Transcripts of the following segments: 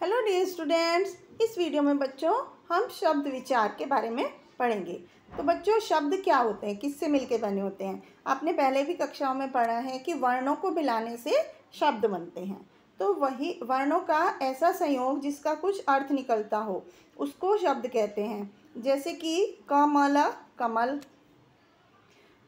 Hello dear students, इस video में बच्चों हम शब्द विचार के बारे में पढ़ेंगे। तो बच्चों, शब्द क्या होते हैं, किससे मिलके बने होते हैं? आपने पहले भी कक्षाओं में पढ़ा है कि वर्णों को मिलाने से शब्द बनते हैं। तो वही वर्णों का ऐसा संयोग जिसका कुछ अर्थ निकलता हो उसको शब्द कहते हैं। जैसे कि कमल, कमल,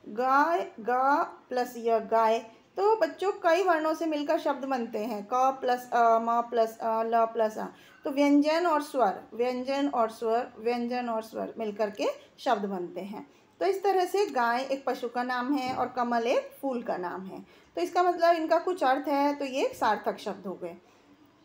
गाय, गा प्लस य, गाय। तो बच्चों कई वर्णों से मिलकर शब्द बनते हैं। क प्लस अ, म प्लस अ, ल प्लस आ। तो व्यंजन और स्वर, व्यंजन और स्वर, व्यंजन और स्वर मिलकर के शब्द बनते हैं। तो इस तरह से गाय एक पशु का नाम है और कमल एक फूल का नाम है। तो इसका मतलब इनका कुछ अर्थ है, तो ये सार्थक शब्द हो गए।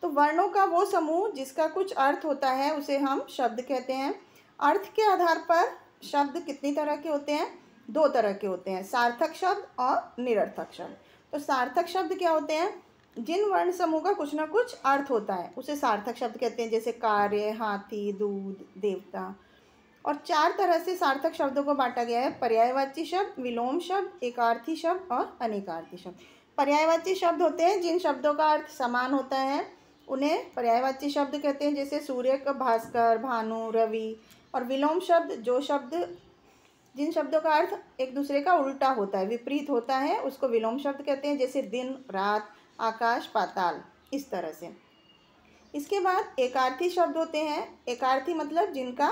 तो वर्णों का वो समूह जिसका कुछ अर्थ होता है उसे हम शब्द कहते हैं। अर्थ के आधार पर शब्द कितनी तरह के होते हैं? दो तरह के होते हैं, सार्थक शब्द और निरर्थक शब्द। तो सार्थक शब्द क्या होते हैं? जिन वर्ण समूह का कुछ ना कुछ अर्थ होता है उसे सार्थक शब्द कहते हैं। जैसे कार्य, हाथी, दूध, देवता। और चार तरह से सार्थक शब्दों को बांटा गया है: पर्यायवाची शब्द, विलोम शब्द, एकार्थी शब्द और अनेकार्थी शब्द। पर्यायवाची शब्द होते हैं जिन शब्दों का अर्थ समान होता है, उन्हें पर्यायवाची शब्द कहते हैं। जैसे सूर्य का भास्कर, भानु, रवि। और विलोम शब्द जिन शब्दों का अर्थ एक दूसरे का उल्टा होता है, विपरीत होता है, उसको विलोम शब्द कहते हैं। जैसे दिन, रात, आकाश, पाताल, इस तरह से। इसके बाद एकार्थी शब्द होते हैं। एकार्थी मतलब जिनका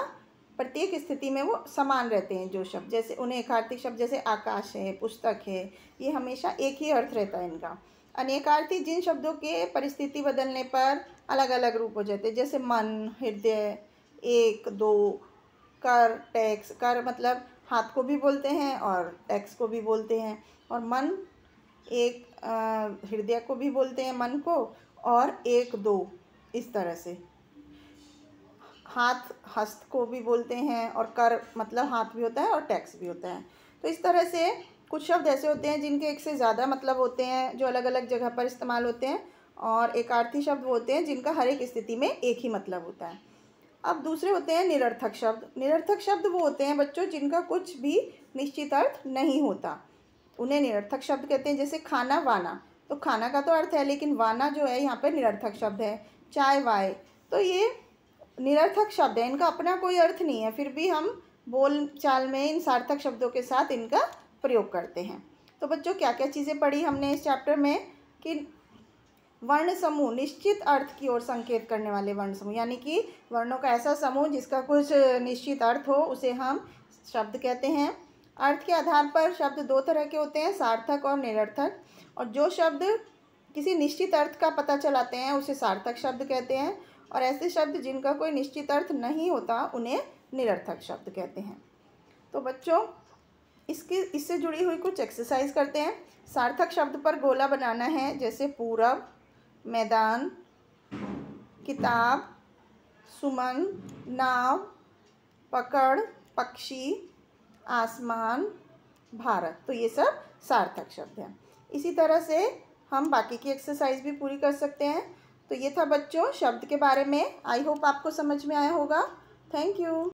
प्रत्येक स्थिति में वो समान रहते हैं जो शब्द, जैसे उन्हें एकार्थी शब्द जैसे आकाश है, पुस्तक है, ये हमेशा एक ही अर्थ रहता है इनका। अनेकार्थी जिन शब्दों के परिस्थिति बदलने पर अलग अलग रूप हो जाते हैं। जैसे मन, हृदय, एक, दो, कर, टैक्स। कर मतलब हाथ को भी बोलते हैं और टैक्स को भी बोलते हैं। और मन, एक, हृदय को भी बोलते हैं, मन को, और एक, दो, इस तरह से। हाथ, हस्त को भी बोलते हैं, और कर मतलब हाथ भी होता है और टैक्स भी होता है। तो इस तरह से कुछ शब्द ऐसे होते हैं जिनके एक से ज़्यादा मतलब होते हैं, जो अलग अलग जगह पर इस्तेमाल होते हैं। और एकार्थी शब्द होते हैं जिनका हर एक स्थिति में एक ही मतलब होता है। अब दूसरे होते हैं निरर्थक शब्द। निरर्थक शब्द वो होते हैं बच्चों जिनका कुछ भी निश्चित अर्थ नहीं होता, उन्हें निरर्थक शब्द कहते हैं। जैसे खाना, वाना। तो खाना का तो अर्थ है, लेकिन वाना जो है यहाँ पे निरर्थक शब्द है। चाय, वाय। तो ये निरर्थक शब्द है, इनका अपना कोई अर्थ नहीं है, फिर भी हम बोल चाल में इन सार्थक शब्दों के साथ इनका प्रयोग करते हैं। तो बच्चों, क्या क्या चीज़ें पढ़ी हमने इस चैप्टर में? कि वर्ण समूह निश्चित अर्थ की ओर संकेत करने वाले वर्ण समूह, यानी कि वर्णों का ऐसा समूह जिसका कुछ निश्चित अर्थ हो उसे हम शब्द कहते हैं। अर्थ के आधार पर शब्द दो तरह के होते हैं, सार्थक और निरर्थक। और जो शब्द किसी निश्चित अर्थ का पता चलाते हैं उसे सार्थक शब्द कहते हैं। और ऐसे शब्द जिनका कोई निश्चित अर्थ नहीं होता उन्हें निरर्थक शब्द कहते हैं। तो बच्चों, इससे जुड़ी हुई कुछ एक्सरसाइज करते हैं। सार्थक शब्द पर गोला बनाना है। जैसे पूरब, मैदान, किताब, सुमन, नाव, पकड़, पक्षी, आसमान, भारत। तो ये सब सार्थक शब्द हैं। इसी तरह से हम बाकी की एक्सरसाइज भी पूरी कर सकते हैं। तो ये था बच्चों शब्द के बारे में। आई होप आपको समझ में आया होगा। Thank you.